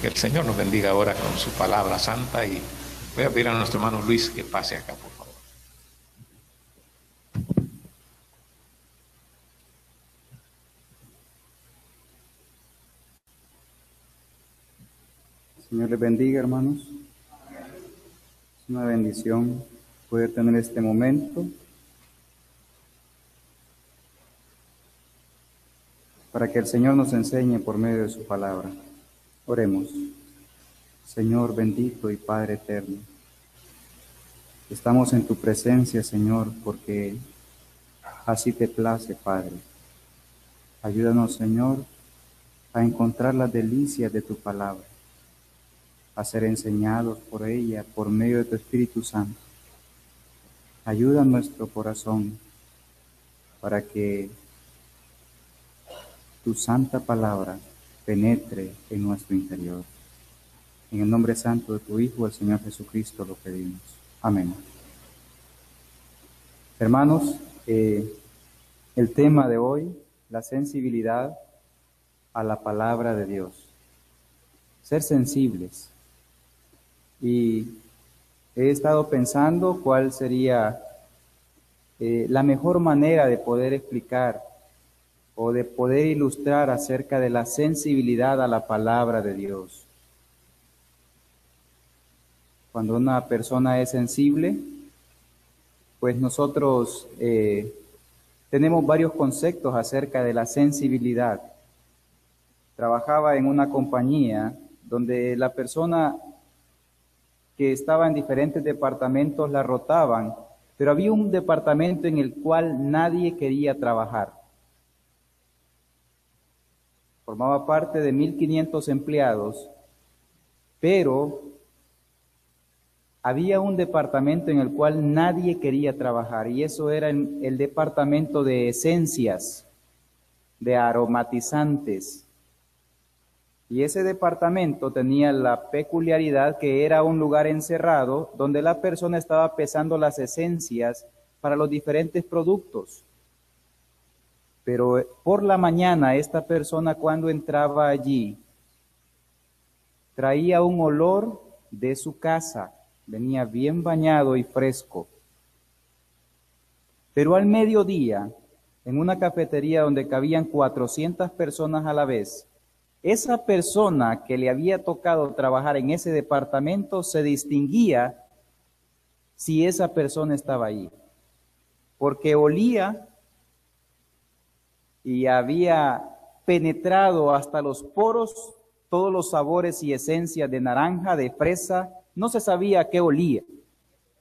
Que el Señor nos bendiga ahora con su palabra santa y voy a pedir a nuestro hermano Luis que pase acá, por favor. Señor les bendiga, hermanos. Es una bendición poder tener este momento para que el Señor nos enseñe por medio de su palabra. Oremos. Señor bendito y Padre eterno, estamos en tu presencia, Señor, porque así te place, Padre. Ayúdanos, Señor, a encontrar las delicias de tu palabra, a ser enseñados por ella por medio de tu Espíritu Santo. Ayuda nuestro corazón para que tu santa palabra penetre en nuestro interior. En el nombre santo de tu Hijo, el Señor Jesucristo, lo pedimos. Amén. Hermanos, el tema de hoy, la sensibilidad a la palabra de Dios. Ser sensibles. Y he estado pensando cuál sería la mejor manera de poder explicar o de poder ilustrar acerca de la sensibilidad a la palabra de Dios. Cuando una persona es sensible, pues nosotros tenemos varios conceptos acerca de la sensibilidad. Trabajaba en una compañía donde la persona que estaba en diferentes departamentos la rotaban, pero había un departamento en el cual nadie quería trabajar. Formaba parte de 1.500 empleados, pero había un departamento en el cual nadie quería trabajar, y eso era el departamento de esencias, de aromatizantes. Y ese departamento tenía la peculiaridad que era un lugar encerrado donde la persona estaba pesando las esencias para los diferentes productos. Pero por la mañana esta persona cuando entraba allí traía un olor de su casa. Venía bien bañado y fresco. Pero al mediodía, en una cafetería donde cabían 400 personas a la vez, esa persona que le había tocado trabajar en ese departamento se distinguía si esa persona estaba ahí, porque olía y había penetrado hasta los poros todos los sabores y esencias de naranja, de fresa. No se sabía a qué olía,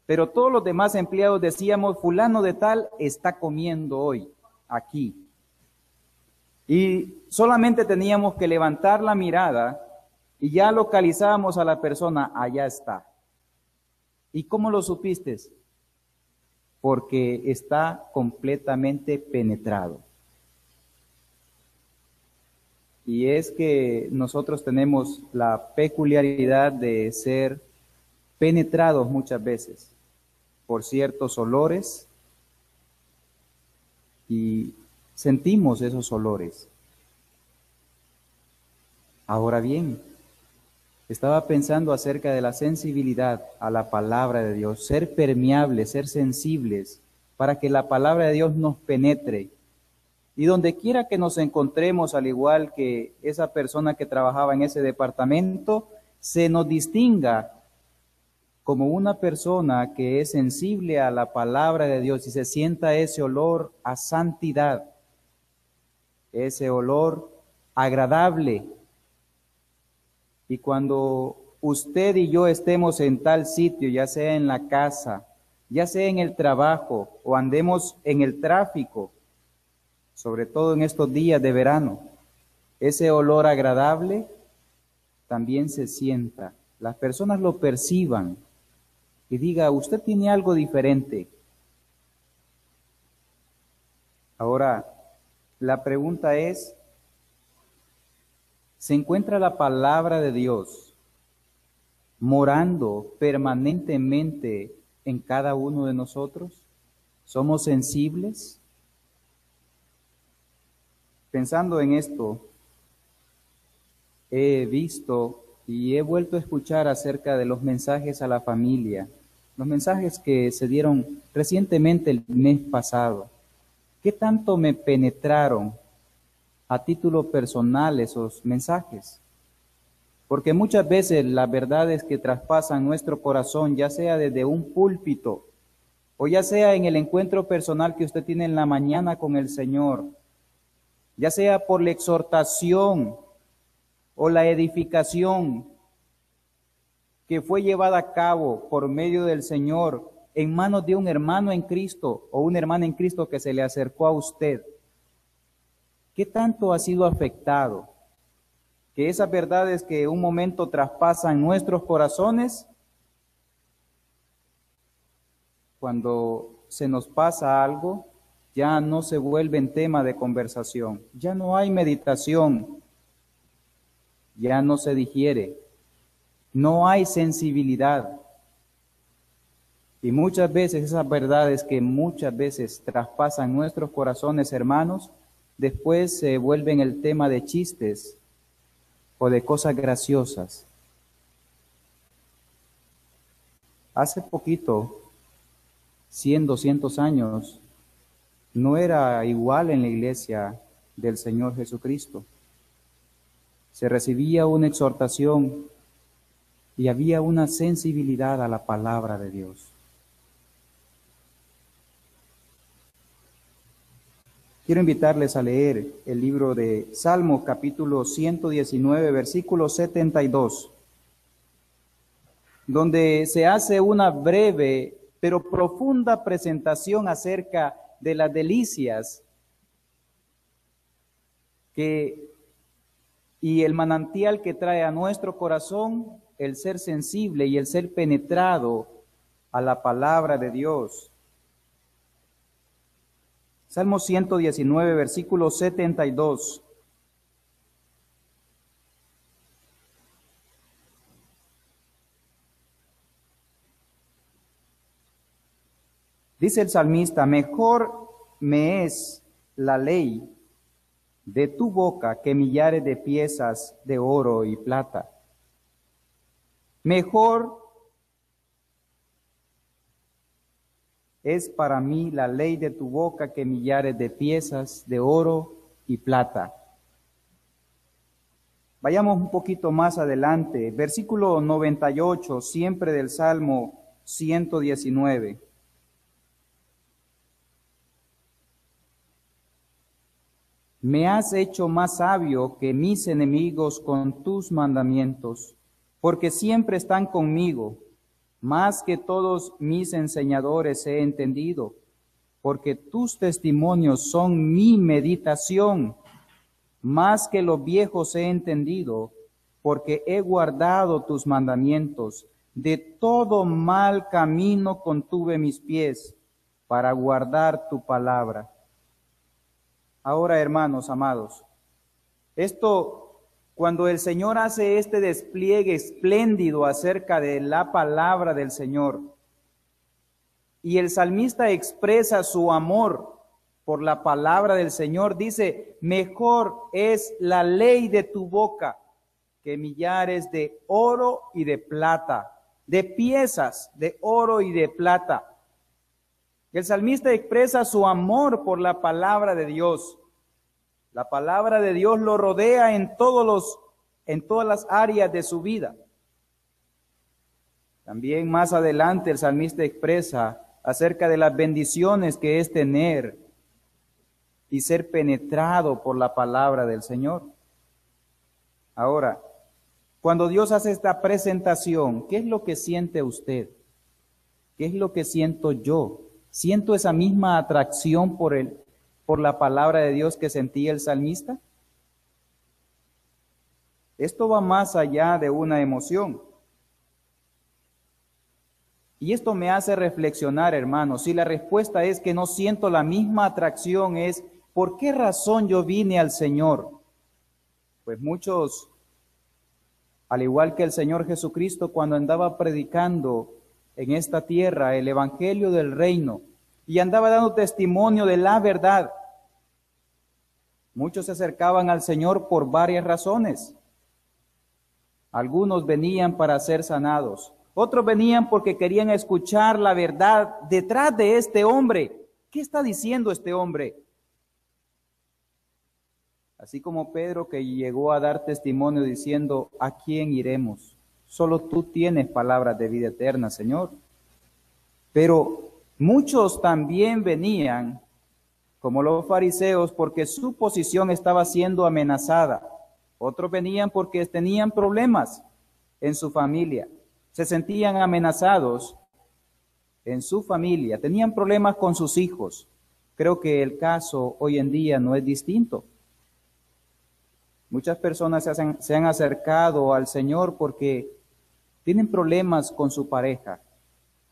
pero todos los demás empleados decíamos, fulano de tal está comiendo hoy aquí. Y solamente teníamos que levantar la mirada y ya localizábamos a la persona, allá está. ¿Y cómo lo supiste? Porque está completamente penetrado. Y es que nosotros tenemos la peculiaridad de ser penetrados muchas veces por ciertos olores y sentimos esos olores. Ahora bien, estaba pensando acerca de la sensibilidad a la palabra de Dios, ser permeables, ser sensibles, para que la palabra de Dios nos penetre. Y donde quiera que nos encontremos, al igual que esa persona que trabajaba en ese departamento, se nos distinga como una persona que es sensible a la palabra de Dios y se sienta ese olor a santidad, ese olor agradable. Y cuando usted y yo estemos en tal sitio, ya sea en la casa, ya sea en el trabajo o andemos en el tráfico, sobre todo en estos días de verano, ese olor agradable también se sienta. Las personas lo perciban y diga, usted tiene algo diferente. Ahora, la pregunta es, ¿se encuentra la palabra de Dios morando permanentemente en cada uno de nosotros? ¿Somos sensibles? Pensando en esto, he visto y he vuelto a escuchar acerca de los mensajes a la familia, los mensajes que se dieron recientemente el mes pasado. ¿Qué tanto me penetraron a título personal esos mensajes? Porque muchas veces las verdades que traspasan nuestro corazón, ya sea desde un púlpito o ya sea en el encuentro personal que usted tiene en la mañana con el Señor, ya sea por la exhortación o la edificación que fue llevada a cabo por medio del Señor en manos de un hermano en Cristo o una hermana en Cristo que se le acercó a usted, ¿qué tanto ha sido afectado? Que esas verdades que un momento traspasan nuestros corazones, cuando se nos pasa algo, ya no se vuelven tema de conversación, ya no hay meditación, ya no se digiere, no hay sensibilidad. Y muchas veces esas verdades que muchas veces traspasan nuestros corazones, hermanos, después se vuelven el tema de chistes o de cosas graciosas. Hace poquito, 100, 200 años, no era igual en la iglesia del Señor Jesucristo. Se recibía una exhortación y había una sensibilidad a la palabra de Dios. Quiero invitarles a leer el libro de Salmos, capítulo 119, versículo 72, donde se hace una breve pero profunda presentación acerca de las delicias y el manantial que trae a nuestro corazón el ser sensible y el ser penetrado a la palabra de Dios. Salmo 119, versículo 72. Dice el salmista: mejor me es la ley de tu boca que millares de piezas de oro y plata. Mejor es para mí la ley de tu boca que millares de piezas de oro y plata. Vayamos un poquito más adelante, versículo 98, siempre del Salmo 119. Me has hecho más sabio que mis enemigos con tus mandamientos, porque siempre están conmigo. Más que todos mis enseñadores he entendido, porque tus testimonios son mi meditación. Más que los viejos he entendido, porque he guardado tus mandamientos. De todo mal camino contuve mis pies, para guardar tu palabra. Ahora, hermanos amados, cuando el Señor hace este despliegue espléndido acerca de la palabra del Señor, y el salmista expresa su amor por la palabra del Señor, dice: mejor es la ley de tu boca que millares de oro y de plata, de piezas de oro y de plata. El salmista expresa su amor por la palabra de Dios. La palabra de Dios lo rodea en todas las áreas de su vida. También más adelante el salmista expresa acerca de las bendiciones que es tener y ser penetrado por la palabra del Señor. Ahora, cuando Dios hace esta presentación, ¿qué es lo que siente usted? ¿Qué es lo que siento yo? ¿Siento esa misma atracción por la palabra de Dios que sentía el salmista? Esto va más allá de una emoción. Y esto me hace reflexionar, hermanos. Si la respuesta es que no siento la misma atracción, es ¿por qué razón yo vine al Señor? Pues muchos, al igual que el Señor Jesucristo, cuando andaba predicando en esta tierra el evangelio del reino y andaba dando testimonio de la verdad, muchos se acercaban al Señor por varias razones. Algunos venían para ser sanados, otros venían porque querían escuchar la verdad detrás de este hombre. ¿Qué está diciendo este hombre? Así como Pedro, que llegó a dar testimonio diciendo: ¿a quién iremos? Solo tú tienes palabras de vida eterna, Señor. Pero muchos también venían, como los fariseos, porque su posición estaba siendo amenazada. Otros venían porque tenían problemas en su familia, se sentían amenazados en su familia, tenían problemas con sus hijos. Creo que el caso hoy en día no es distinto. Muchas personas se han acercado al Señor porque tienen problemas con su pareja,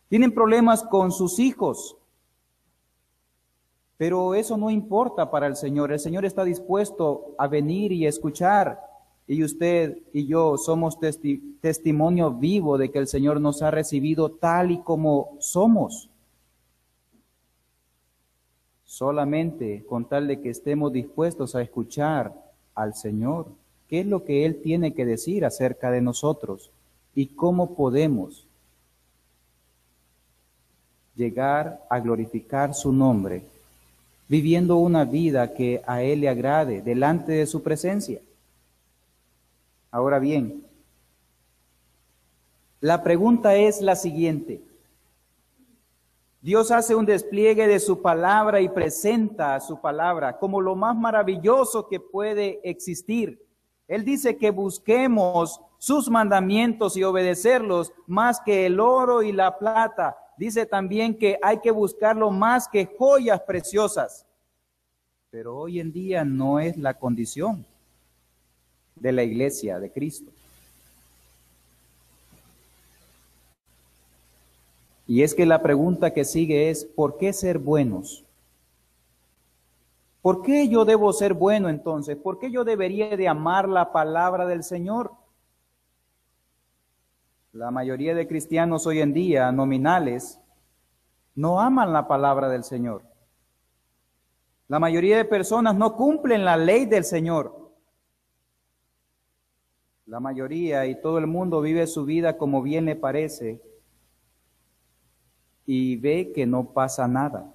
tienen problemas con sus hijos, pero eso no importa para el Señor. El Señor está dispuesto a venir y escuchar, y usted y yo somos testimonio vivo de que el Señor nos ha recibido tal y como somos. Solamente con tal de que estemos dispuestos a escuchar al Señor, qué es lo que Él tiene que decir acerca de nosotros y cómo podemos llegar a glorificar su nombre, viviendo una vida que a Él le agrade delante de su presencia. Ahora bien, la pregunta es la siguiente. Dios hace un despliegue de su palabra y presenta a su palabra como lo más maravilloso que puede existir. Él dice que busquemos sus mandamientos y obedecerlos más que el oro y la plata. Dice también que hay que buscarlo más que joyas preciosas. Pero hoy en día no es la condición de la iglesia de Cristo. Y es que la pregunta que sigue es: ¿por qué ser buenos? ¿Por qué yo debo ser bueno entonces? ¿Por qué yo debería de amar la palabra del Señor? La mayoría de cristianos hoy en día, nominales, no aman la palabra del Señor. La mayoría de personas no cumplen la ley del Señor. La mayoría y todo el mundo vive su vida como bien le parece y ve que no pasa nada.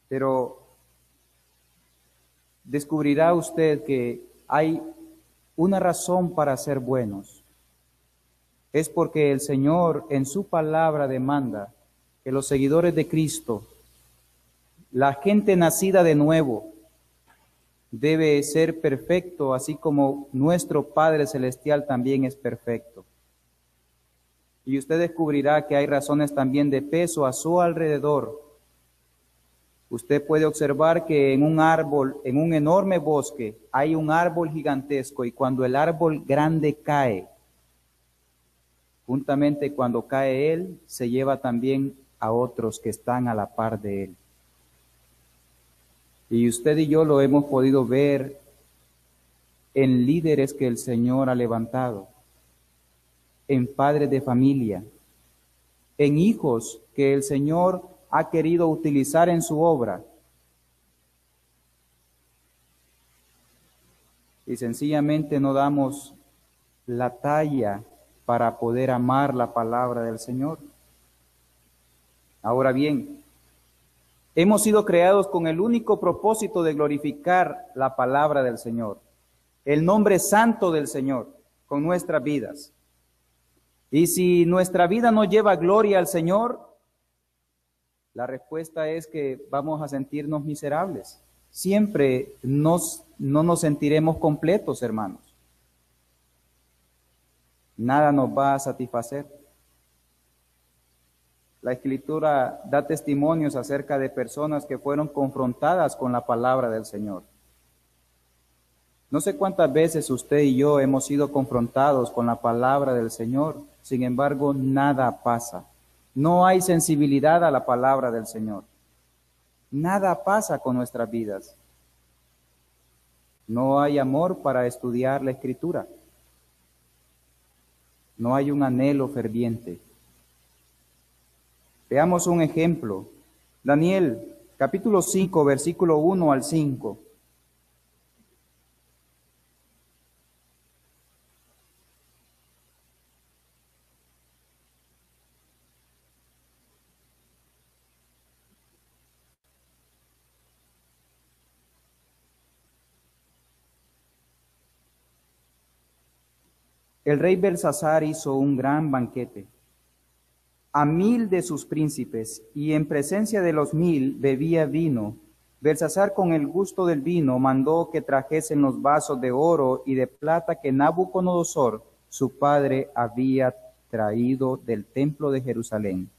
Pero descubrirá usted que hay una razón para ser buenos. Es porque el Señor en su palabra demanda que los seguidores de Cristo, la gente nacida de nuevo, debe ser perfecto, así como nuestro Padre Celestial también es perfecto. Y usted descubrirá que hay razones también de peso a su alrededor. Usted puede observar que en un árbol, en un enorme bosque, hay un árbol gigantesco, y cuando el árbol grande cae, juntamente cuando cae él, se lleva también a otros que están a la par de él. Y usted y yo lo hemos podido ver en líderes que el Señor ha levantado, en padres de familia, en hijos que el Señor ha querido utilizar en su obra. Y sencillamente no damos la talla para poder amar la palabra del Señor. Ahora bien, hemos sido creados con el único propósito de glorificar la palabra del Señor, el nombre santo del Señor, con nuestras vidas. Y si nuestra vida no lleva gloria al Señor, la respuesta es que vamos a sentirnos miserables. Siempre no nos sentiremos completos, hermanos. Nada nos va a satisfacer. La Escritura da testimonios acerca de personas que fueron confrontadas con la palabra del Señor. No sé cuántas veces usted y yo hemos sido confrontados con la palabra del Señor, sin embargo, nada pasa. No hay sensibilidad a la palabra del Señor. Nada pasa con nuestras vidas. No hay amor para estudiar la Escritura. No hay un anhelo ferviente. Veamos un ejemplo. Daniel, capítulo 5, versículo 1 al 5. el rey Belsasar hizo un gran banquete a 1000 de sus príncipes, y en presencia de los 1000 bebía vino. Belsasar, con el gusto del vino, mandó que trajesen los vasos de oro y de plata que Nabucodonosor, su padre, había traído del templo de Jerusalén,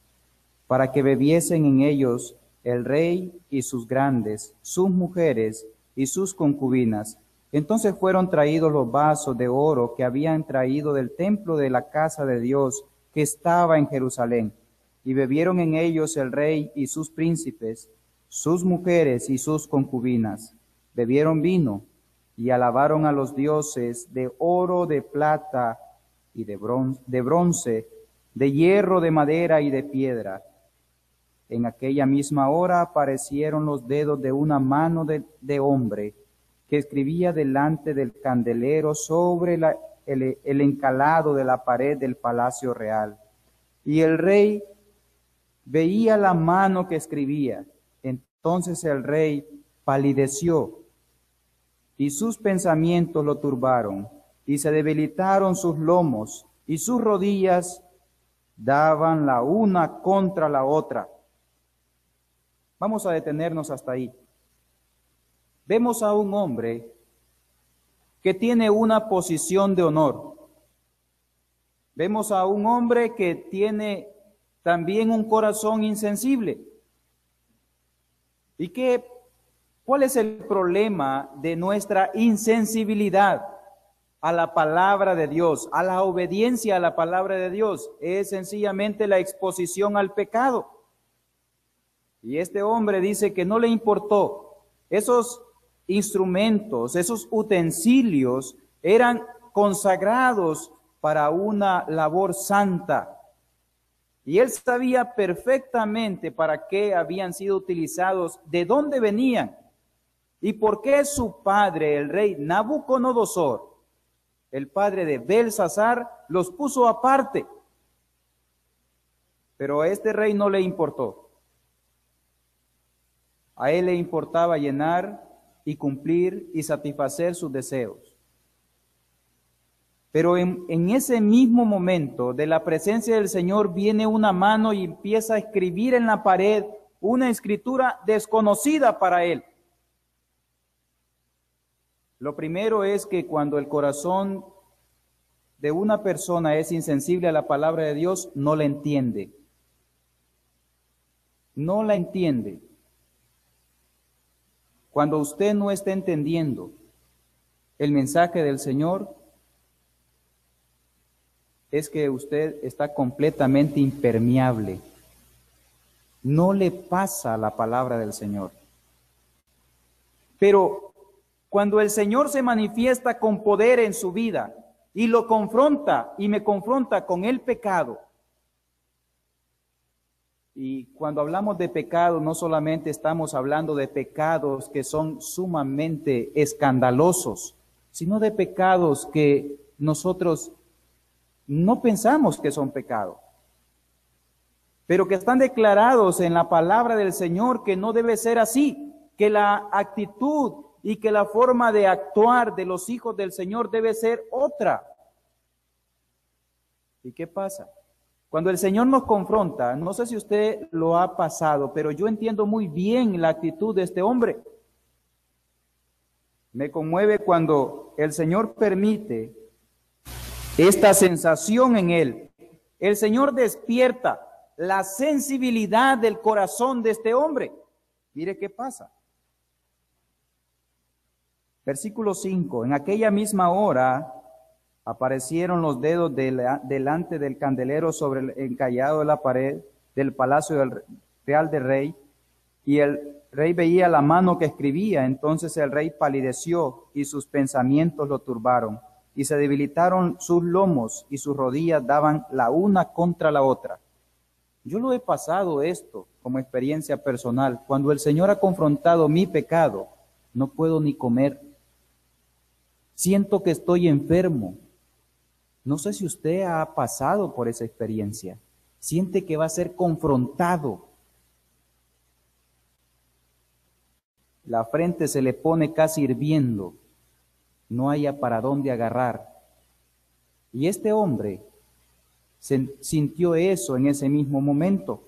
para que bebiesen en ellos el rey y sus grandes, sus mujeres y sus concubinas. Entonces fueron traídos los vasos de oro que habían traído del templo de la casa de Dios, que estaba en Jerusalén, y bebieron en ellos el rey y sus príncipes, sus mujeres y sus concubinas. Bebieron vino y alabaron a los dioses de oro, de plata y de bronce, de hierro, de madera y de piedra. En aquella misma hora aparecieron los dedos de una mano de hombre que escribía delante del candelero sobre el encalado de la pared del palacio real. Y el rey veía la mano que escribía. Entonces el rey palideció y sus pensamientos lo turbaron, y se debilitaron sus lomos, y sus rodillas daban la una contra la otra. Vamos a detenernos hasta ahí. Vemos a un hombre que tiene una posición de honor. Vemos a un hombre que tiene también un corazón insensible. ¿Y cuál es el problema de nuestra insensibilidad a la palabra de Dios, a la obediencia a la palabra de Dios? Es sencillamente la exposición al pecado. Y este hombre dice que no le importó. Esos instrumentos, esos utensilios eran consagrados para una labor santa. Y él sabía perfectamente para qué habían sido utilizados, de dónde venían y por qué su padre, el rey Nabucodonosor, el padre de Belsasar, los puso aparte. Pero a este rey no le importó. A él le importaba llenar y cumplir y satisfacer sus deseos. Pero en ese mismo momento de la presencia del Señor viene una mano y empieza a escribir en la pared una escritura desconocida para él. Lo primero es que cuando el corazón de una persona es insensible a la palabra de Dios, no la entiende. No la entiende. Cuando usted no está entendiendo el mensaje del Señor, es que usted está completamente impermeable. No le pasa la palabra del Señor. Pero cuando el Señor se manifiesta con poder en su vida y lo confronta y me confronta con el pecado, y cuando hablamos de pecado no solamente estamos hablando de pecados que son sumamente escandalosos, sino de pecados que nosotros no pensamos que son pecados, pero que están declarados en la palabra del Señor que no debe ser así, que la actitud y que la forma de actuar de los hijos del Señor debe ser otra. ¿Y qué pasa? Cuando el Señor nos confronta, no sé si usted lo ha pasado, pero yo entiendo muy bien la actitud de este hombre. Me conmueve cuando el Señor permite esta sensación en él. El Señor despierta la sensibilidad del corazón de este hombre. Mire qué pasa. Versículo 5. En aquella misma hora aparecieron los dedos delante del candelero sobre el encallado de la pared del palacio real del rey, y el rey veía la mano que escribía. Entonces el rey palideció y sus pensamientos lo turbaron, y se debilitaron sus lomos y sus rodillas daban la una contra la otra. Yo lo he pasado esto como experiencia personal. Cuando el Señor ha confrontado mi pecado, no puedo ni comer. Siento que estoy enfermo. No sé si usted ha pasado por esa experiencia. Siente que va a ser confrontado. La frente se le pone casi hirviendo. No haya para dónde agarrar. Y este hombre sintió eso en ese mismo momento.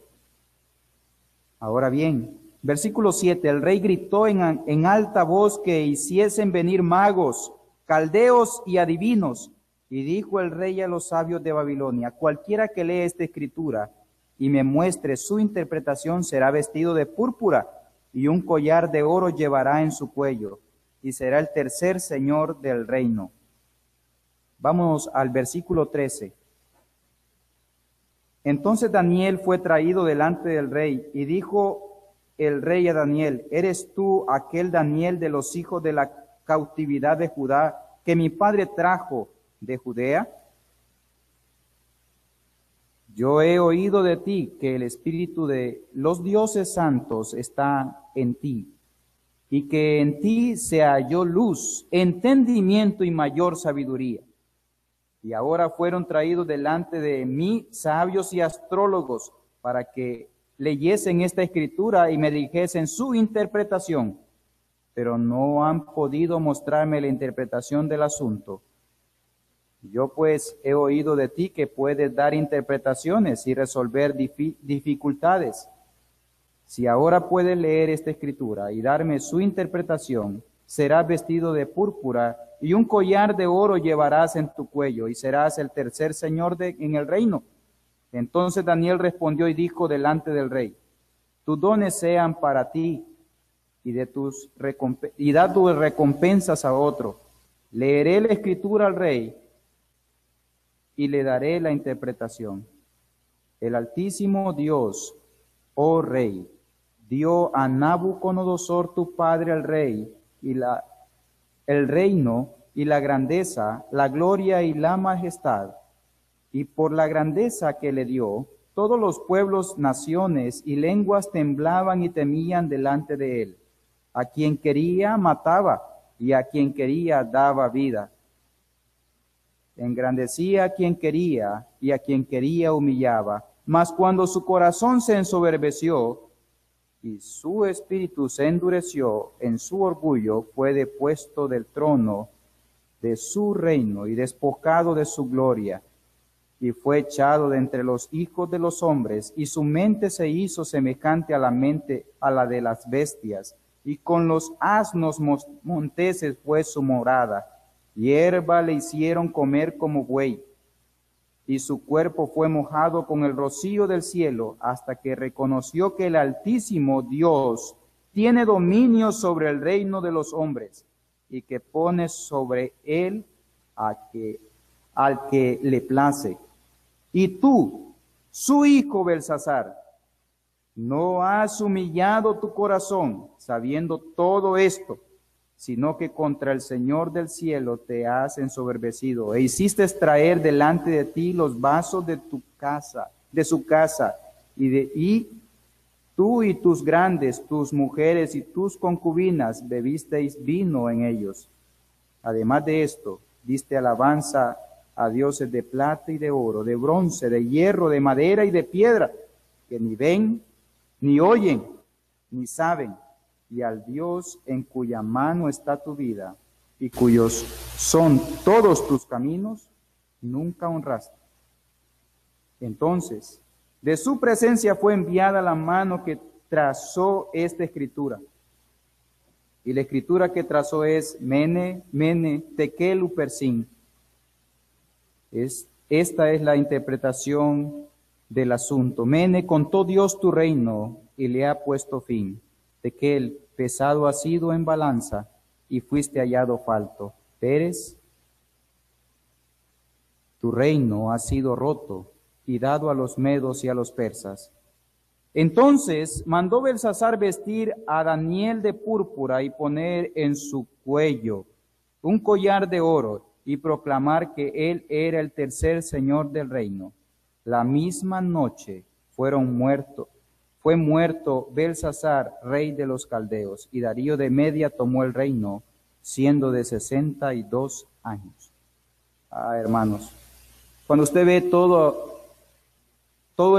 Ahora bien, versículo 7, el rey gritó en alta voz que hiciesen venir magos, caldeos y adivinos. Y dijo el rey a los sabios de Babilonia, cualquiera que lee esta escritura y me muestre su interpretación será vestido de púrpura y un collar de oro llevará en su cuello y será el tercer señor del reino. Vamos al versículo 13. Entonces Daniel fue traído delante del rey y dijo el rey a Daniel, ¿eres tú aquel Daniel de los hijos de la cautividad de Judá que mi padre trajo de Judea? Yo he oído de ti que el espíritu de los dioses santos está en ti y que en ti se halló luz, entendimiento y mayor sabiduría. Y ahora fueron traídos delante de mí sabios y astrólogos para que leyesen esta escritura y me dijesen su interpretación, pero no han podido mostrarme la interpretación del asunto. Yo pues he oído de ti que puedes dar interpretaciones y resolver dificultades. Si ahora puedes leer esta escritura y darme su interpretación, serás vestido de púrpura y un collar de oro llevarás en tu cuello y serás el tercer señor en el reino. Entonces Daniel respondió y dijo delante del rey, tus dones sean para ti y da tus recompensas a otro. Leeré la escritura al rey y le daré la interpretación. El Altísimo Dios, oh rey, dio a Nabucodonosor tu padre al rey y el reino y la grandeza, la gloria y la majestad. Y por la grandeza que le dio, todos los pueblos, naciones y lenguas temblaban y temían delante de él. A quien quería mataba y a quien quería daba vida. Engrandecía a quien quería y a quien quería humillaba. Mas cuando su corazón se ensoberbeció y su espíritu se endureció en su orgullo, fue depuesto del trono de su reino y despojado de su gloria, y fue echado de entre los hijos de los hombres, y su mente se hizo semejante a la de las bestias, y con los asnos monteses fue su morada. Hierba le hicieron comer como buey, y su cuerpo fue mojado con el rocío del cielo, hasta que reconoció que el Altísimo Dios tiene dominio sobre el reino de los hombres, y que pone sobre él al que le place. Y tú, su hijo Belsasar, no has humillado tu corazón sabiendo todo esto, sino que contra el Señor del cielo te has ensoberbecido, e hiciste traer delante de ti los vasos de su casa, y tú y tus grandes, tus mujeres y tus concubinas bebisteis vino en ellos. Además de esto, diste alabanza a dioses de plata y de oro, de bronce, de hierro, de madera y de piedra, que ni ven, ni oyen, ni saben, y al Dios en cuya mano está tu vida, y cuyos son todos tus caminos, nunca honraste. Entonces, de su presencia fue enviada la mano que trazó esta escritura. Y la escritura que trazó es Mene, Mene, Tekel, Upersin. Esta es la interpretación del asunto. Mene, contó Dios tu reino y le ha puesto fin. Tekel, pesado has sido en balanza y fuiste hallado falto. Peres, tu reino ha sido roto y dado a los medos y a los persas. Entonces mandó Belsasar vestir a Daniel de púrpura y poner en su cuello un collar de oro y proclamar que él era el tercer señor del reino. La misma noche fue muerto Belsasar, rey de los caldeos, y Darío de Media tomó el reino, siendo de 62 años. Hermanos, cuando usted ve todo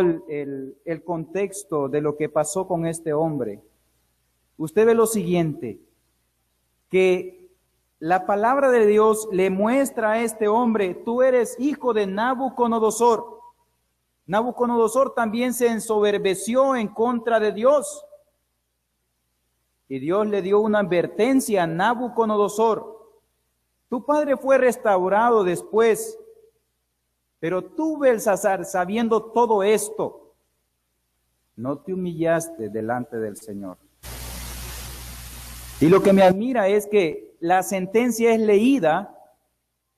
el contexto de lo que pasó con este hombre, usted ve lo siguiente, que la palabra de Dios le muestra a este hombre, tú eres hijo de Nabucodonosor. Nabucodonosor también se ensoberbeció en contra de Dios. Y Dios le dio una advertencia a Nabucodonosor. Tu padre fue restaurado después, pero tú, Belsasar, sabiendo todo esto, no te humillaste delante del Señor. Y lo que me admira es que la sentencia es leída,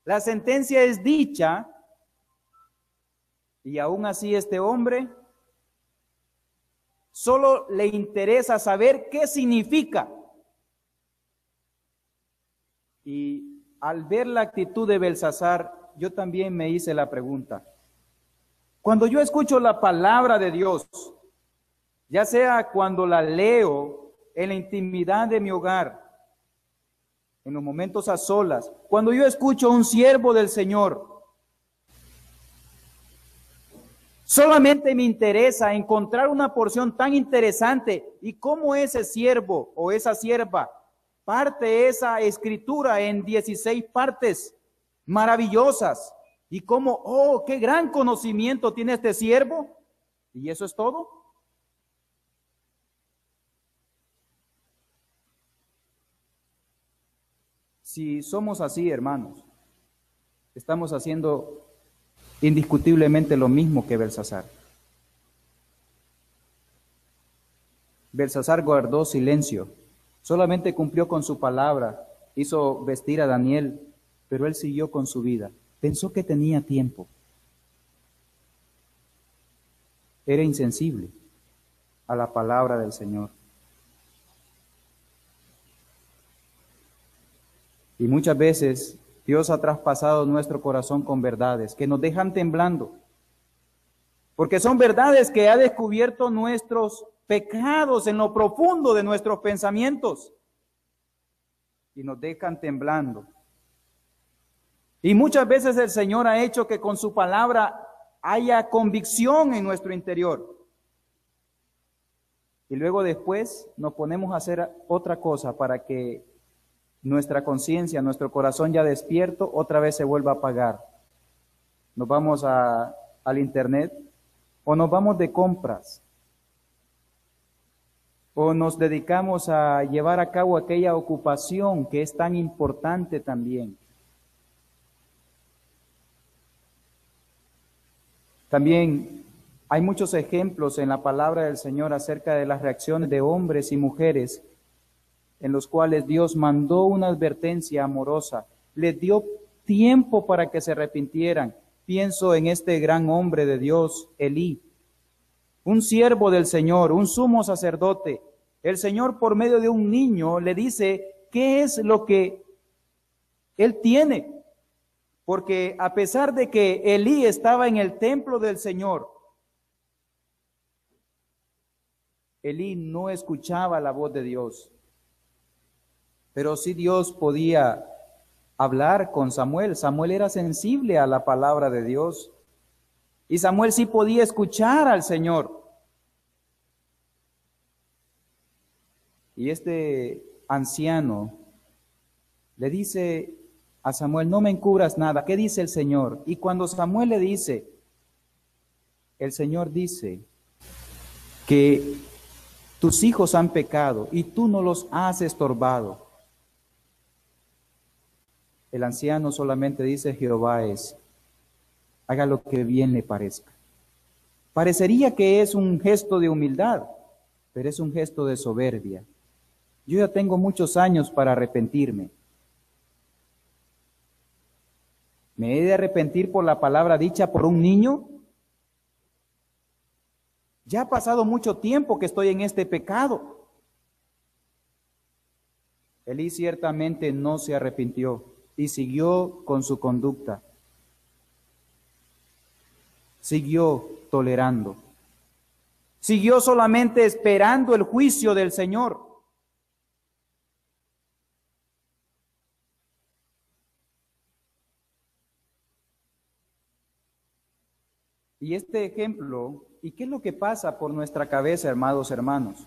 la sentencia es dicha, y aún así este hombre solo le interesa saber qué significa. Y al ver la actitud de Belsasar, yo también me hice la pregunta. Cuando yo escucho la palabra de Dios, ya sea cuando la leo en la intimidad de mi hogar, en los momentos a solas, cuando yo escucho a un siervo del Señor, solamente me interesa encontrar una porción tan interesante y cómo ese siervo o esa sierva parte esa escritura en 16 partes maravillosas y cómo, oh, qué gran conocimiento tiene este siervo. ¿Y eso es todo? Si somos así, hermanos, estamos haciendo indiscutiblemente lo mismo que Belsasar. Belsasar guardó silencio, solamente cumplió con su palabra, hizo vestir a Daniel, pero él siguió con su vida. Pensó que tenía tiempo. Era insensible a la palabra del Señor. Y muchas veces Dios ha traspasado nuestro corazón con verdades que nos dejan temblando, porque son verdades que ha descubierto nuestros pecados en lo profundo de nuestros pensamientos y nos dejan temblando. Y muchas veces el Señor ha hecho que con su palabra haya convicción en nuestro interior. Y luego después nos ponemos a hacer otra cosa para que nuestra conciencia, nuestro corazón ya despierto, otra vez se vuelva a apagar. Nos vamos al internet, o nos vamos de compras, o nos dedicamos a llevar a cabo aquella ocupación que es tan importante también. También hay muchos ejemplos en la palabra del Señor acerca de las reacciones de hombres y mujeres en los cuales Dios mandó una advertencia amorosa, les dio tiempo para que se arrepintieran. Pienso en este gran hombre de Dios, Elí, un siervo del Señor, un sumo sacerdote. El Señor, por medio de un niño, le dice qué es lo que él tiene, porque a pesar de que Elí estaba en el templo del Señor, Elí no escuchaba la voz de Dios. Pero sí Dios podía hablar con Samuel. Samuel era sensible a la palabra de Dios. Y Samuel sí podía escuchar al Señor. Y este anciano le dice a Samuel, no me encubras nada. ¿Qué dice el Señor? Y cuando Samuel le dice, el Señor dice que tus hijos han pecado y tú no los has estorbado. El anciano solamente dice, Jehová es, haga lo que bien le parezca. Parecería que es un gesto de humildad, pero es un gesto de soberbia. Yo ya tengo muchos años para arrepentirme. ¿Me he de arrepentir por la palabra dicha por un niño? Ya ha pasado mucho tiempo que estoy en este pecado. Elí ciertamente no se arrepintió y siguió con su conducta. Siguió tolerando. Siguió solamente esperando el juicio del Señor. Y este ejemplo, ¿y qué es lo que pasa por nuestra cabeza, hermanos?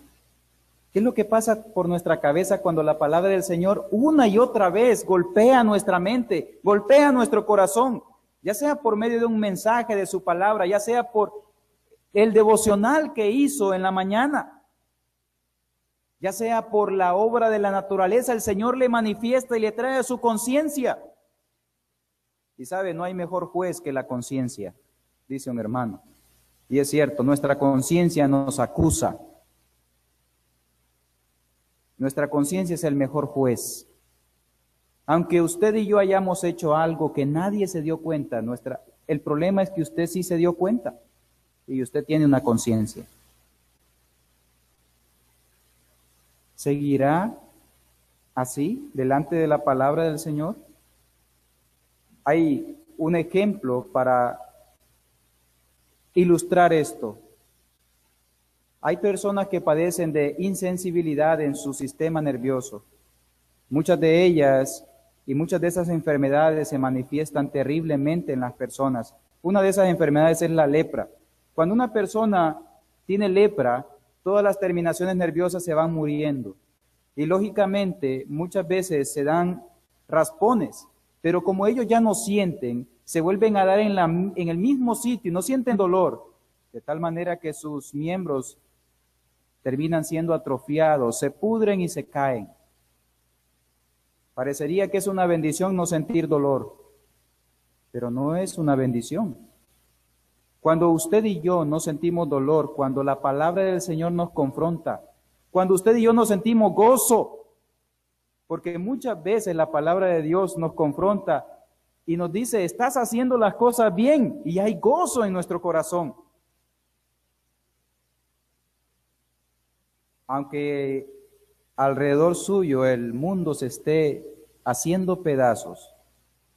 ¿Qué es lo que pasa por nuestra cabeza cuando la palabra del Señor una y otra vez golpea nuestra mente, golpea nuestro corazón? Ya sea por medio de un mensaje de su palabra, ya sea por el devocional que hizo en la mañana, ya sea por la obra de la naturaleza, el Señor le manifiesta y le trae a su conciencia. Y sabe, no hay mejor juez que la conciencia, dice un hermano. Y es cierto, nuestra conciencia nos acusa. Nuestra conciencia es el mejor juez. Aunque usted y yo hayamos hecho algo que nadie se dio cuenta, el problema es que usted sí se dio cuenta y usted tiene una conciencia. ¿Seguirá así delante de la palabra del Señor? Hay un ejemplo para ilustrar esto. Hay personas que padecen de insensibilidad en su sistema nervioso. Muchas de ellas y muchas de esas enfermedades se manifiestan terriblemente en las personas. Una de esas enfermedades es la lepra. Cuando una persona tiene lepra, todas las terminaciones nerviosas se van muriendo. Y lógicamente muchas veces se dan raspones, pero como ellos ya no sienten, se vuelven a dar en el mismo sitio y no sienten dolor, de tal manera que sus miembros terminan siendo atrofiados, se pudren y se caen. Parecería que es una bendición no sentir dolor, pero no es una bendición. Cuando usted y yo no sentimos dolor, cuando la palabra del Señor nos confronta, cuando usted y yo nos sentimos gozo, porque muchas veces la palabra de Dios nos confronta y nos dice, estás haciendo las cosas bien, y hay gozo en nuestro corazón. Aunque alrededor suyo el mundo se esté haciendo pedazos,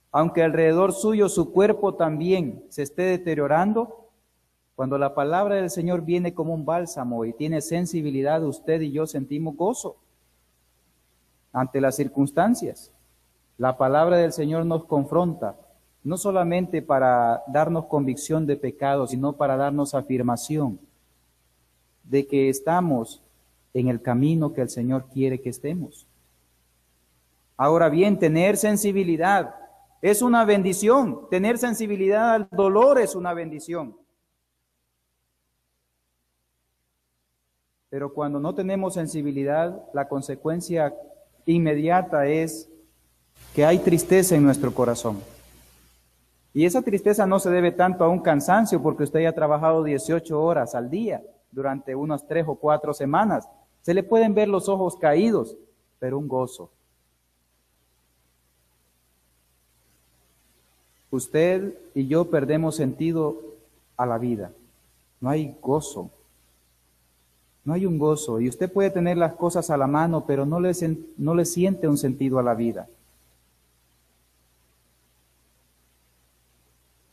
aunque alrededor suyo su cuerpo también se esté deteriorando, cuando la palabra del Señor viene como un bálsamo y tiene sensibilidad, usted y yo sentimos gozo ante las circunstancias. La palabra del Señor nos confronta, no solamente para darnos convicción de pecado, sino para darnos afirmación de que estamos en el camino que el Señor quiere que estemos. Ahora bien, tener sensibilidad es una bendición. Tener sensibilidad al dolor es una bendición. Pero cuando no tenemos sensibilidad, la consecuencia inmediata es que hay tristeza en nuestro corazón. Y esa tristeza no se debe tanto a un cansancio, porque usted ya ha trabajado 18 horas al día durante unas 3 o 4 semanas. Se le pueden ver los ojos caídos, pero un gozo. Usted y yo perdemos sentido a la vida. No hay gozo. No hay un gozo. Y usted puede tener las cosas a la mano, pero no le siente un sentido a la vida.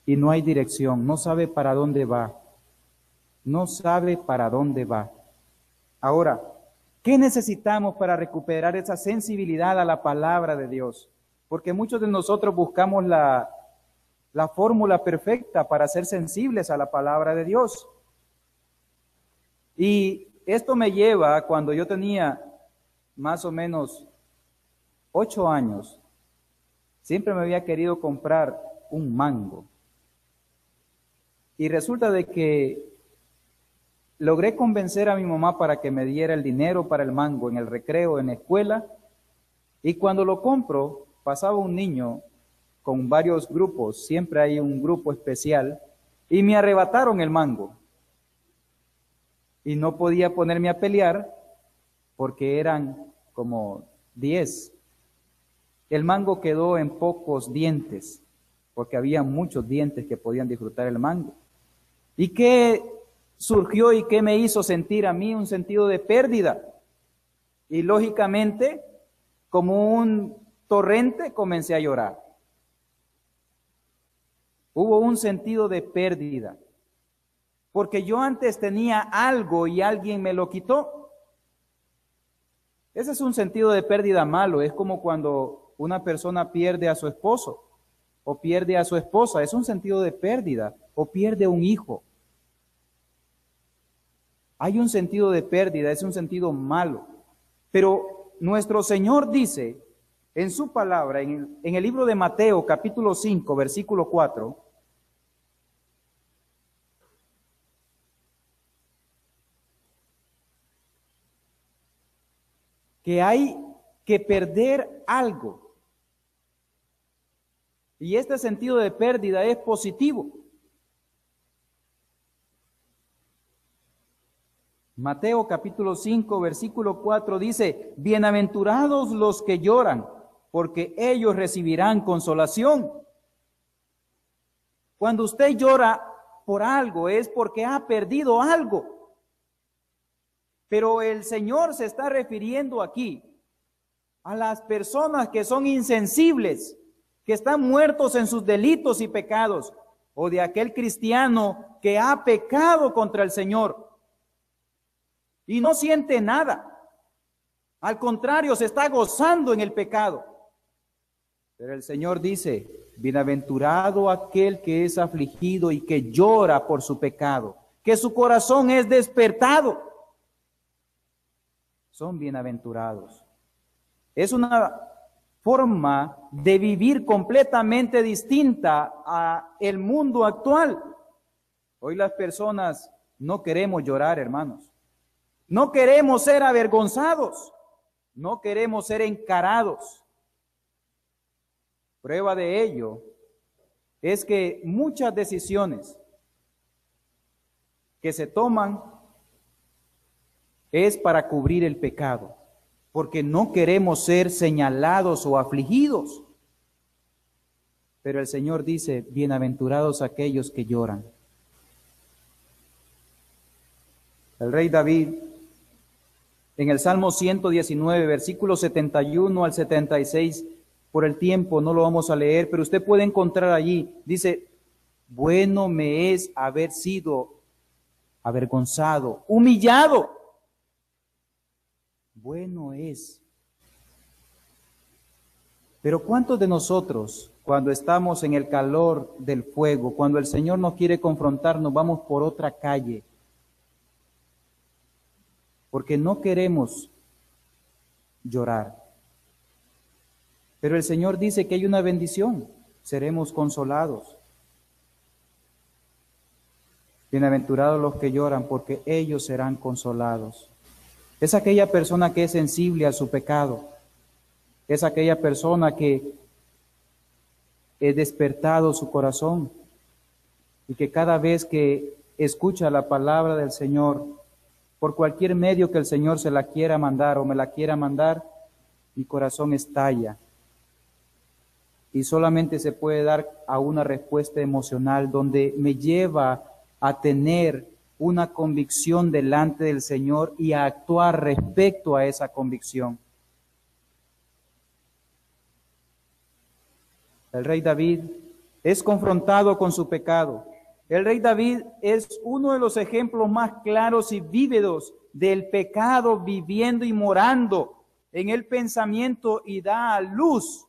Y no hay dirección. No sabe para dónde va. No sabe para dónde va. Ahora, ¿qué necesitamos para recuperar esa sensibilidad a la palabra de Dios? Porque muchos de nosotros buscamos la fórmula perfecta para ser sensibles a la palabra de Dios. Y esto me lleva a cuando yo tenía más o menos 8 años, siempre me había querido comprar un mango. Y resulta de que logré convencer a mi mamá para que me diera el dinero para el mango en el recreo, en la escuela, y cuando lo compro, pasaba un niño con varios grupos, siempre hay un grupo especial, y me arrebataron el mango. Y no podía ponerme a pelear porque eran como 10. El mango quedó en pocos dientes, porque había muchos dientes que podían disfrutar el mango. ¿Y qué surgió y qué me hizo sentir a mí? Un sentido de pérdida. Y lógicamente, como un torrente, comencé a llorar. Hubo un sentido de pérdida, porque yo antes tenía algo y alguien me lo quitó. Ese es un sentido de pérdida malo. Es como cuando una persona pierde a su esposo o pierde a su esposa. Es un sentido de pérdida. O pierde un hijo. Hay un sentido de pérdida, es un sentido malo. Pero nuestro Señor dice en su palabra, en el libro de Mateo, capítulo 5, versículo 4, que hay que perder algo. Y este sentido de pérdida es positivo. Mateo capítulo 5, versículo 4 dice, bienaventurados los que lloran, porque ellos recibirán consolación. Cuando usted llora por algo es porque ha perdido algo. Pero el Señor se está refiriendo aquí a las personas que son insensibles, que están muertos en sus delitos y pecados, o de aquel cristiano que ha pecado contra el Señor y no siente nada. Al contrario, se está gozando en el pecado. Pero el Señor dice, bienaventurado aquel que es afligido y que llora por su pecado, que su corazón es despertado. Son bienaventurados. Es una forma de vivir completamente distinta a el mundo actual. Hoy las personas no queremos llorar, hermanos. No queremos ser avergonzados. No queremos ser encarados. Prueba de ello es que muchas decisiones que se toman es para cubrir el pecado, porque no queremos ser señalados o afligidos. Pero el Señor dice, bienaventurados aquellos que lloran. El rey David, en el Salmo 119, versículos 71 al 76, por el tiempo no lo vamos a leer, pero usted puede encontrar allí, dice, bueno me es haber sido avergonzado, humillado. Bueno es. Pero ¿cuántos de nosotros, cuando estamos en el calor del fuego, cuando el Señor nos quiere confrontar, nos vamos por otra calle? Porque no queremos llorar. Pero el Señor dice que hay una bendición, seremos consolados. Bienaventurados los que lloran, porque ellos serán consolados. Es aquella persona que es sensible a su pecado. Es aquella persona que es despertado su corazón y que cada vez que escucha la palabra del Señor, por cualquier medio que el Señor se la quiera mandar o me la quiera mandar, mi corazón estalla. Y solamente se puede dar a una respuesta emocional donde me lleva a tener una convicción delante del Señor y a actuar respecto a esa convicción. El rey David es confrontado con su pecado. El rey David es uno de los ejemplos más claros y vívidos del pecado viviendo y morando en el pensamiento y da a luz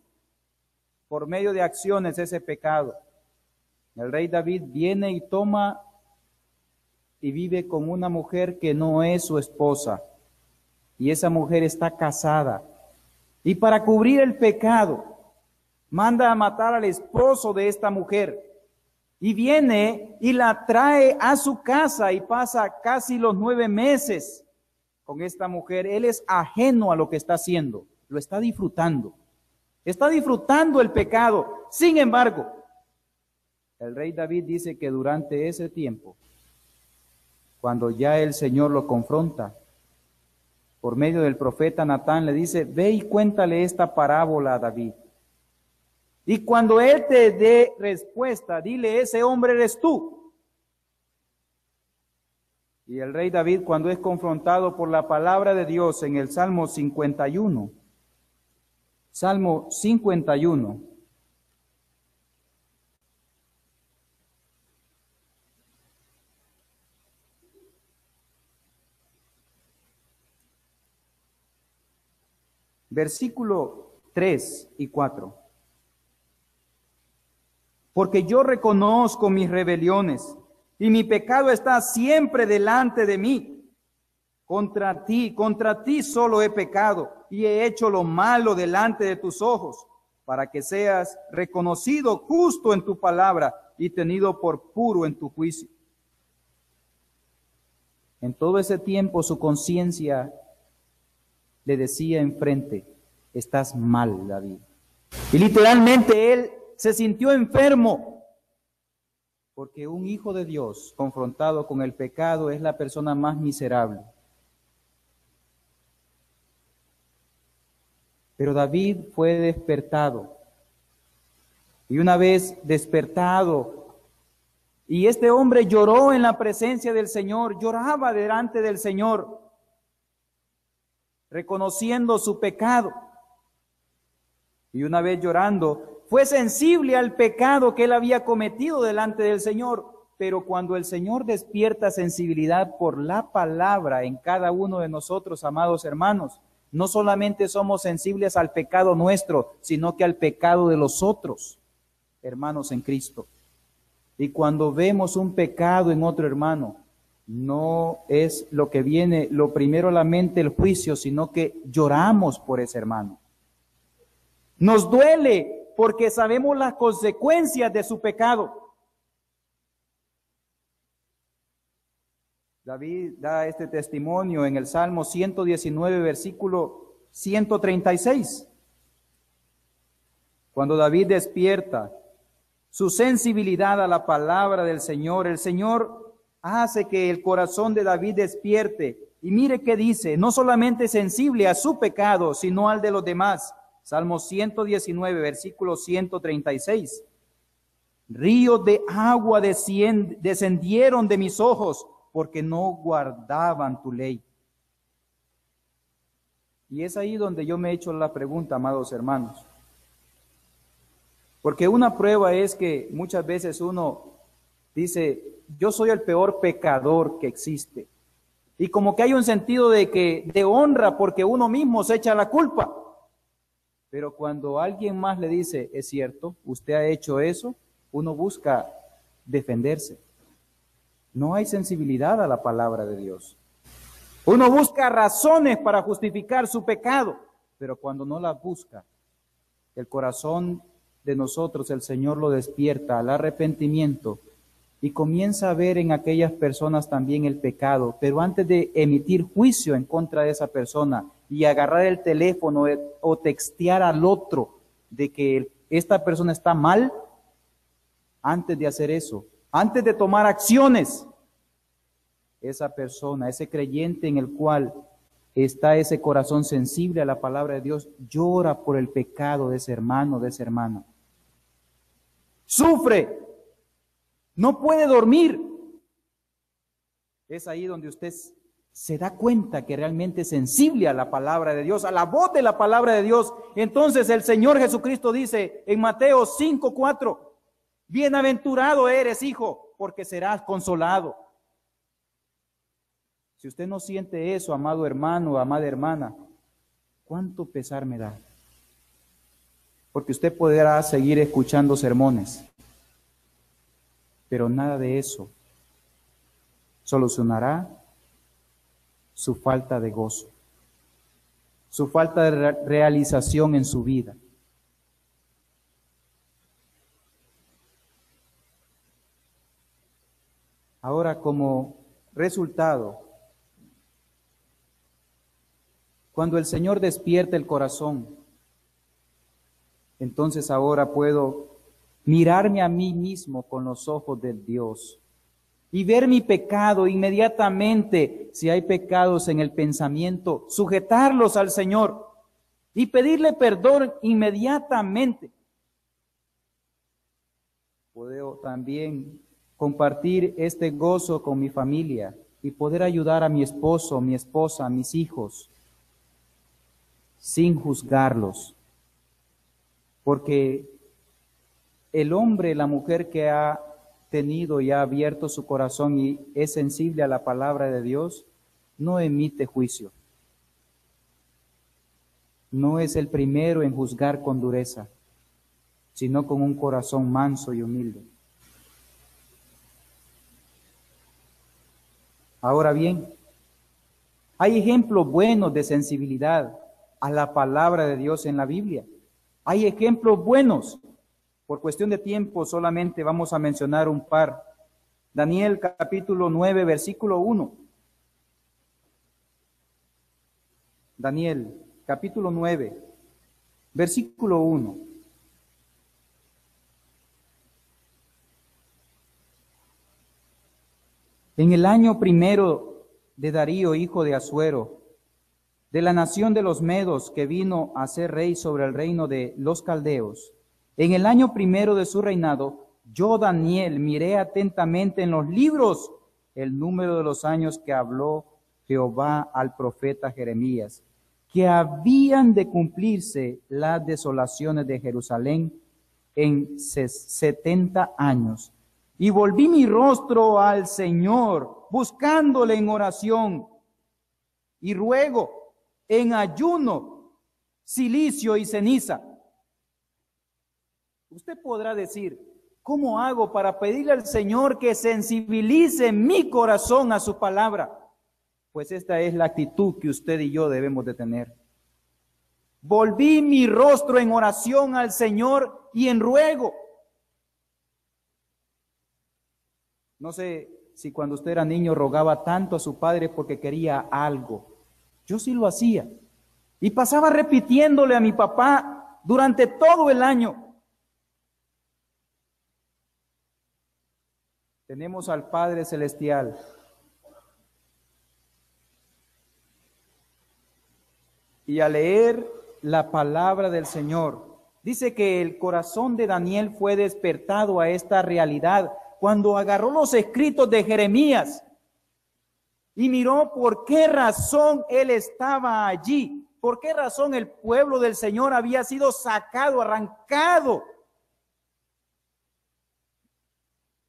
por medio de acciones ese pecado. El rey David viene y toma y vive con una mujer que no es su esposa, y esa mujer está casada, y para cubrir el pecado manda a matar al esposo de esta mujer, y viene y la trae a su casa y pasa casi los 9 meses con esta mujer. Él es ajeno a lo que está haciendo, lo está disfrutando el pecado. Sin embargo, el rey David dice que durante ese tiempo, cuando ya el Señor lo confronta, por medio del profeta Natán le dice, ve y cuéntale esta parábola a David. Y cuando él te dé respuesta, dile, ese hombre eres tú. Y el rey David, cuando es confrontado por la palabra de Dios en el Salmo 51, Salmo 51, versículo 3 y 4. Porque yo reconozco mis rebeliones y mi pecado está siempre delante de mí. contra ti solo he pecado y he hecho lo malo delante de tus ojos, para que seas reconocido justo en tu palabra y tenido por puro en tu juicio. En todo ese tiempo su conciencia le decía enfrente, estás mal, David. Y literalmente él se sintió enfermo, porque un hijo de Dios confrontado con el pecado es la persona más miserable. Pero David fue despertado. Y una vez despertado, y este hombre lloró en la presencia del Señor, lloraba delante del Señor, reconociendo su pecado. Y una vez llorando, fue sensible al pecado que él había cometido delante del Señor. Pero cuando el Señor despierta sensibilidad por la palabra en cada uno de nosotros, amados hermanos, no solamente somos sensibles al pecado nuestro, sino que al pecado de los otros, hermanos en Cristo. Y cuando vemos un pecado en otro hermano, no es lo que viene, lo primero a la mente, el juicio, sino que lloramos por ese hermano. Nos duele porque sabemos las consecuencias de su pecado. David da este testimonio en el Salmo 119, versículo 136. Cuando David despierta su sensibilidad a la palabra del Señor, el Señor hace que el corazón de David despierte. Y mire qué dice, no solamente sensible a su pecado, sino al de los demás. Salmo 119, versículo 136. Ríos de agua descendieron de mis ojos, porque no guardaban tu ley. Y es ahí donde yo me he hecho la pregunta, amados hermanos. Porque una prueba es que muchas veces uno dice, yo soy el peor pecador que existe. Y como que hay un sentido de honra porque uno mismo se echa la culpa. Pero cuando alguien más le dice, es cierto, usted ha hecho eso, uno busca defenderse. No hay sensibilidad a la palabra de Dios. Uno busca razones para justificar su pecado, pero cuando no las busca, el corazón de nosotros, el Señor lo despierta al arrepentimiento y comienza a ver en aquellas personas también el pecado, pero antes de emitir juicio en contra de esa persona y agarrar el teléfono o textear al otro de que esta persona está mal, antes de hacer eso, antes de tomar acciones, esa persona, ese creyente en el cual está ese corazón sensible a la palabra de Dios, llora por el pecado de ese hermano, de esa hermana. Sufre, no puede dormir. Es ahí donde usted se da cuenta que realmente es sensible a la palabra de Dios, a la voz de la palabra de Dios. Entonces el Señor Jesucristo dice en Mateo 5:4, bienaventurado eres, hijo, porque serás consolado. Si usted no siente eso, amado hermano, amada hermana, ¿cuánto pesar me da? Porque usted podrá seguir escuchando sermones, pero nada de eso solucionará su falta de gozo, su falta de realización en su vida. Ahora, como resultado, cuando el Señor despierta el corazón, entonces ahora puedo mirarme a mí mismo con los ojos del Dios y ver mi pecado inmediatamente. Si hay pecados en el pensamiento, sujetarlos al Señor y pedirle perdón inmediatamente. Puedo también compartir este gozo con mi familia y poder ayudar a mi esposo, mi esposa, a mis hijos, sin juzgarlos. Porque el hombre, la mujer que ha tenido y ha abierto su corazón y es sensible a la palabra de Dios, no emite juicio. No es el primero en juzgar con dureza, sino con un corazón manso y humilde. Ahora bien, Hay ejemplos buenos de sensibilidad a la palabra de Dios en la Biblia. Hay ejemplos buenos. Por cuestión de tiempo solamente vamos a mencionar un par. Daniel capítulo 9, versículo 1. Daniel capítulo 9, versículo 1. En el año primero de Darío, hijo de Asuero, de la nación de los Medos, que vino a ser rey sobre el reino de los caldeos, en el año primero de su reinado, yo, Daniel, miré atentamente en los libros el número de los años que habló Jehová al profeta Jeremías, que habían de cumplirse las desolaciones de Jerusalén en 70 años. Y volví mi rostro al Señor, buscándole en oración y ruego, en ayuno, cilicio y ceniza. Usted podrá decir, ¿cómo hago para pedirle al Señor que sensibilice mi corazón a su palabra? Pues esta es la actitud que usted y yo debemos de tener. Volví mi rostro en oración al Señor y en ruego. No sé si cuando usted era niño rogaba tanto a su padre porque quería algo. Yo sí lo hacía. Y pasaba repitiéndole a mi papá durante todo el año. Tenemos al Padre Celestial. Y al leer la palabra del Señor, dice que el corazón de Daniel fue despertado a esta realidad cuando agarró los escritos de Jeremías y miró por qué razón él estaba allí, por qué razón el pueblo del Señor había sido sacado, arrancado,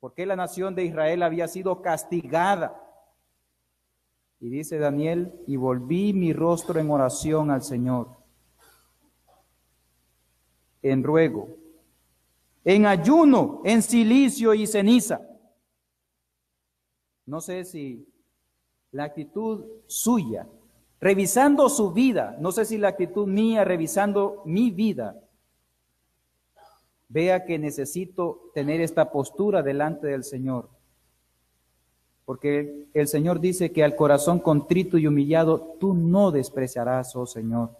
por qué la nación de Israel había sido castigada. Y dice Daniel, y volví mi rostro en oración al Señor, en ruego, en ayuno, en cilicio y ceniza. No sé si la actitud suya, revisando su vida, no sé si la actitud mía, revisando mi vida, vea que necesito tener esta postura delante del Señor. Porque el Señor dice que al corazón contrito y humillado, tú no despreciarás, oh Señor.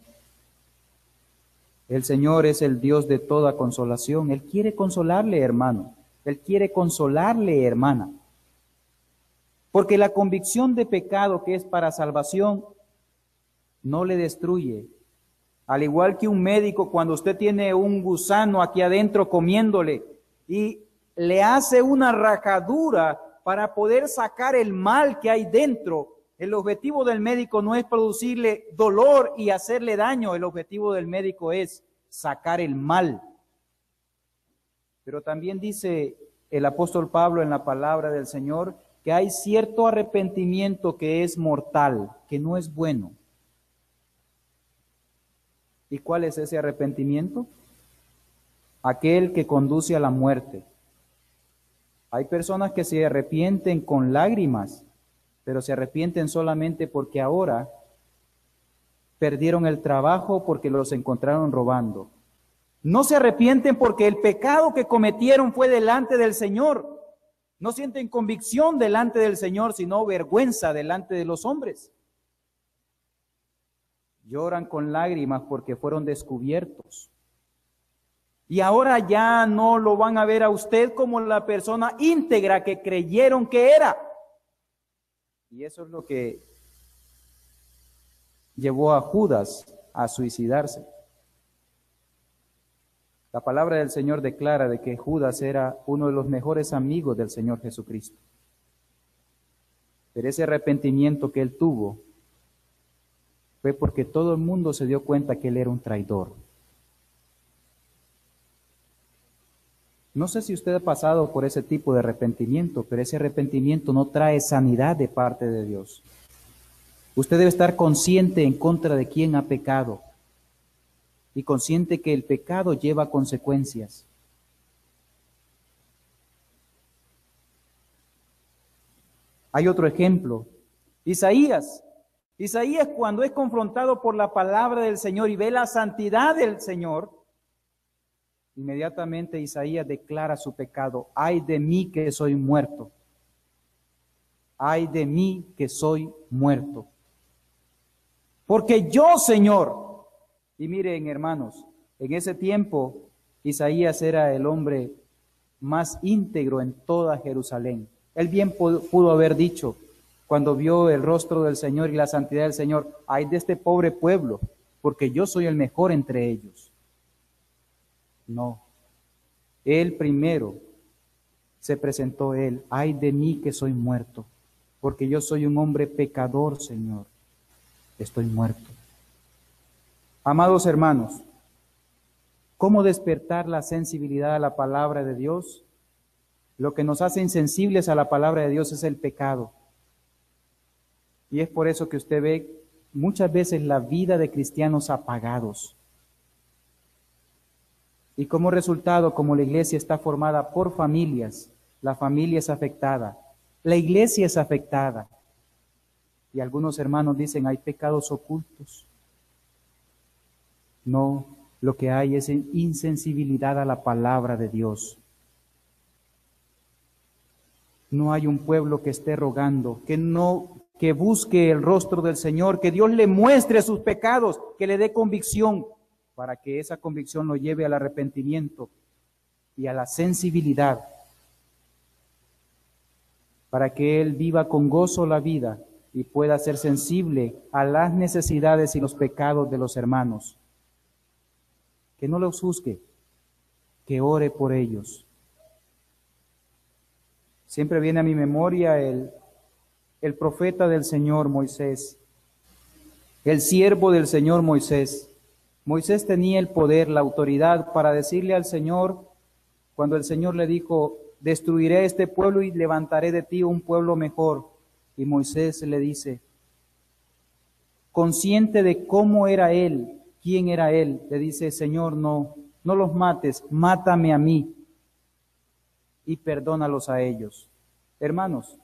El Señor es el Dios de toda consolación. Él quiere consolarle, hermano. Él quiere consolarle, hermana. Porque la convicción de pecado que es para salvación no le destruye. Al igual que un médico, cuando usted tiene un gusano aquí adentro comiéndole y le hace una rajadura para poder sacar el mal que hay dentro, el objetivo del médico no es producirle dolor y hacerle daño, el objetivo del médico es sacar el mal. Pero también dice el apóstol Pablo en la palabra del Señor que hay cierto arrepentimiento que es mortal, que no es bueno. ¿Y cuál es ese arrepentimiento? Aquel que conduce a la muerte. Hay personas que se arrepienten con lágrimas, pero se arrepienten solamente porque ahora perdieron el trabajo porque los encontraron robando. No se arrepienten porque el pecado que cometieron fue delante del Señor. No sienten convicción delante del Señor, sino vergüenza delante de los hombres. Lloran con lágrimas porque fueron descubiertos. Y ahora ya no lo van a ver a usted como la persona íntegra que creyeron que era. Y eso es lo que llevó a Judas a suicidarse. La palabra del Señor declara de que Judas era uno de los mejores amigos del Señor Jesucristo. Pero ese arrepentimiento que él tuvo fue porque todo el mundo se dio cuenta que él era un traidor. No sé si usted ha pasado por ese tipo de arrepentimiento, pero ese arrepentimiento no trae sanidad de parte de Dios. Usted debe estar consciente en contra de quién ha pecado y consciente que el pecado lleva consecuencias. Hay otro ejemplo. Isaías, Isaías, cuando es confrontado por la palabra del Señor y ve la santidad del Señor, inmediatamente Isaías declara su pecado. Ay de mí que soy muerto. Ay de mí que soy muerto. Porque yo, Señor, y miren hermanos, en ese tiempo Isaías era el hombre más íntegro en toda Jerusalén. Él bien pudo haber dicho, cuando vio el rostro del Señor y la santidad del Señor, ay de este pobre pueblo, porque yo soy el mejor entre ellos. No, él primero se presentó él, ay de mí que soy muerto, porque yo soy un hombre pecador, Señor, estoy muerto. Amados hermanos, ¿cómo despertar la sensibilidad a la palabra de Dios? Lo que nos hace insensibles a la palabra de Dios es el pecado. Y es por eso que usted ve muchas veces la vida de cristianos apagados. Y como resultado, como la iglesia está formada por familias, la familia es afectada, la iglesia es afectada. Y algunos hermanos dicen, hay pecados ocultos. No, lo que hay es insensibilidad a la palabra de Dios. No hay un pueblo que esté rogando, que busque el rostro del Señor, que Dios le muestre sus pecados, que le dé convicción, para que esa convicción lo lleve al arrepentimiento y a la sensibilidad, para que él viva con gozo la vida y pueda ser sensible a las necesidades y los pecados de los hermanos. Que no los juzgue, que ore por ellos. Siempre viene a mi memoria el profeta del Señor Moisés, el siervo del Señor Moisés. Moisés tenía el poder, la autoridad para decirle al Señor, cuando el Señor le dijo, destruiré este pueblo y levantaré de ti un pueblo mejor. Y Moisés le dice, consciente de cómo era él, quién era él, le dice, Señor, no los mates, mátame a mí y perdónalos a ellos. Hermanos,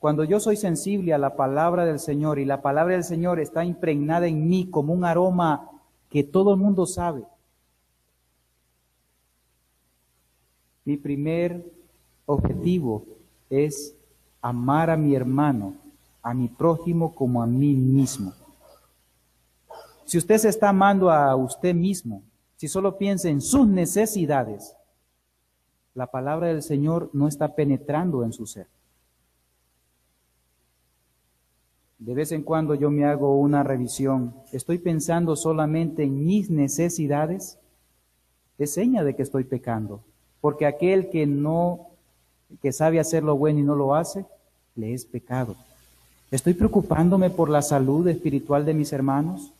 cuando yo soy sensible a la palabra del Señor y la palabra del Señor está impregnada en mí como un aroma que todo el mundo sabe, mi primer objetivo es amar a mi hermano, a mi prójimo como a mí mismo. Si usted se está amando a usted mismo, si solo piensa en sus necesidades, la palabra del Señor no está penetrando en su ser. De vez en cuando yo me hago una revisión. ¿Estoy pensando solamente en mis necesidades? Es seña de que estoy pecando. Porque aquel que sabe hacer lo bueno y no lo hace, le es pecado. ¿Estoy preocupándome por la salud espiritual de mis hermanos?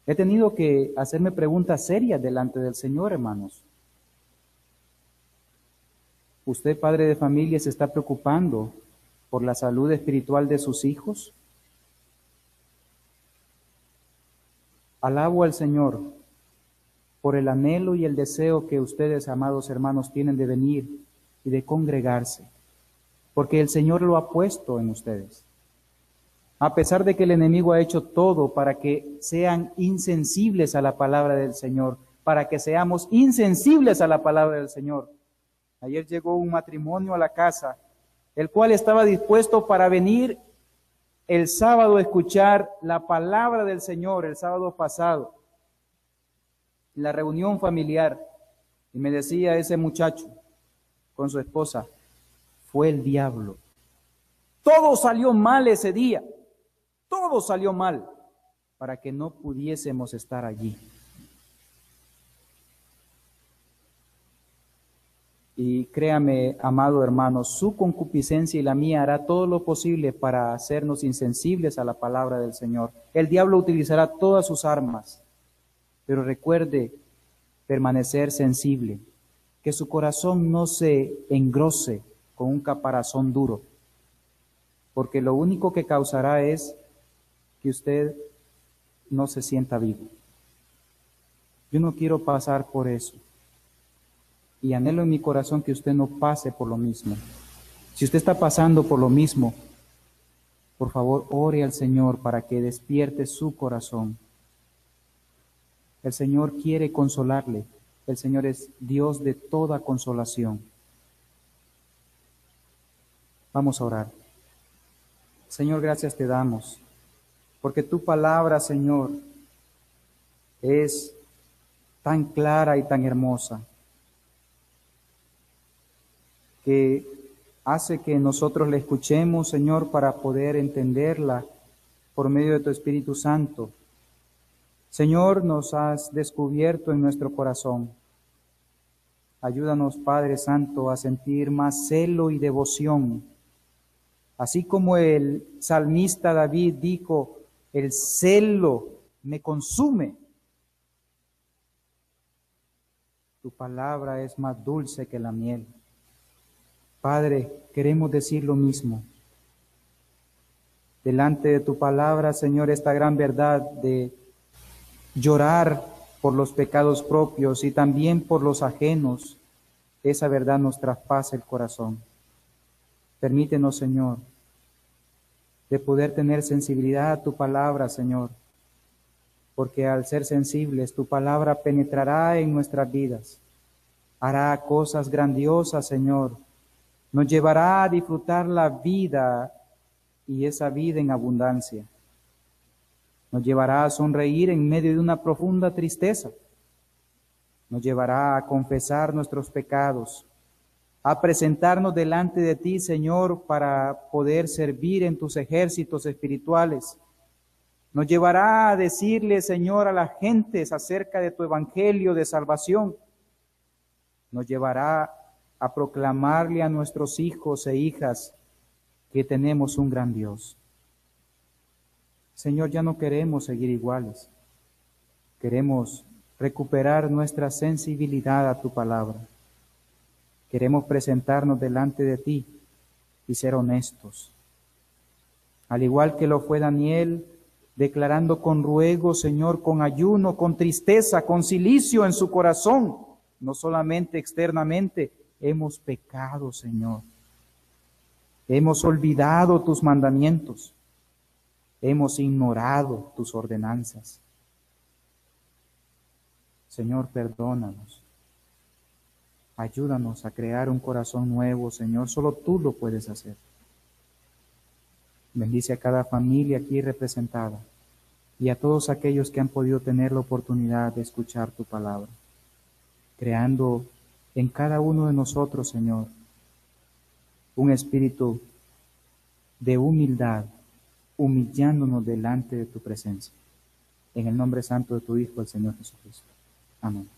He tenido que hacerme preguntas serias delante del Señor, hermanos. ¿Usted, padre de familia, se está preocupando por la salud espiritual de sus hijos? Alabo al Señor por el anhelo y el deseo que ustedes, amados hermanos, tienen de venir y de congregarse, porque el Señor lo ha puesto en ustedes. A pesar de que el enemigo ha hecho todo para que sean insensibles a la palabra del Señor, para que seamos insensibles a la palabra del Señor. Ayer llegó un matrimonio a la casa, el cual estaba dispuesto para venir el sábado a escuchar la palabra del Señor, el sábado pasado, en la reunión familiar. Y me decía ese muchacho con su esposa, fue el diablo. Todo salió mal ese día, todo salió mal para que no pudiésemos estar allí. Y créame, amado hermano, su concupiscencia y la mía hará todo lo posible para hacernos insensibles a la palabra del Señor. El diablo utilizará todas sus armas, pero recuerde permanecer sensible, que su corazón no se engrose con un caparazón duro, porque lo único que causará es que usted no se sienta vivo. Yo no quiero pasar por eso. Y anhelo en mi corazón que usted no pase por lo mismo. Si usted está pasando por lo mismo, por favor, ore al Señor para que despierte su corazón. El Señor quiere consolarle. El Señor es Dios de toda consolación. Vamos a orar. Señor, gracias te damos, porque tu palabra, Señor, es tan clara y tan hermosa, que hace que nosotros la escuchemos, Señor, para poder entenderla por medio de tu Espíritu Santo. Señor, nos has descubierto en nuestro corazón. Ayúdanos, Padre Santo, a sentir más celo y devoción. Así como el salmista David dijo, el celo me consume. Tu palabra es más dulce que la miel. Padre, queremos decir lo mismo. Delante de tu palabra, Señor, esta gran verdad de llorar por los pecados propios y también por los ajenos, esa verdad nos traspasa el corazón. Permítenos, Señor, de poder tener sensibilidad a tu palabra, Señor, porque al ser sensibles, tu palabra penetrará en nuestras vidas, hará cosas grandiosas, Señor, nos llevará a disfrutar la vida y esa vida en abundancia. Nos llevará a sonreír en medio de una profunda tristeza. Nos llevará a confesar nuestros pecados, a presentarnos delante de ti, Señor, para poder servir en tus ejércitos espirituales. Nos llevará a decirle, Señor, a las gentes acerca de tu evangelio de salvación. Nos llevará a proclamarle a nuestros hijos e hijas que tenemos un gran Dios. Señor, ya no queremos seguir iguales. Queremos recuperar nuestra sensibilidad a tu palabra. Queremos presentarnos delante de ti y ser honestos. Al igual que lo fue Daniel, declarando con ruego, Señor, con ayuno, con tristeza, con cilicio en su corazón, no solamente externamente, hemos pecado, Señor. Hemos olvidado tus mandamientos. Hemos ignorado tus ordenanzas. Señor, perdónanos. Ayúdanos a crear un corazón nuevo, Señor. Solo tú lo puedes hacer. Bendice a cada familia aquí representada y a todos aquellos que han podido tener la oportunidad de escuchar tu palabra, creando en cada uno de nosotros, Señor, un espíritu de humildad, humillándonos delante de tu presencia. En el nombre santo de tu Hijo, el Señor Jesucristo. Amén.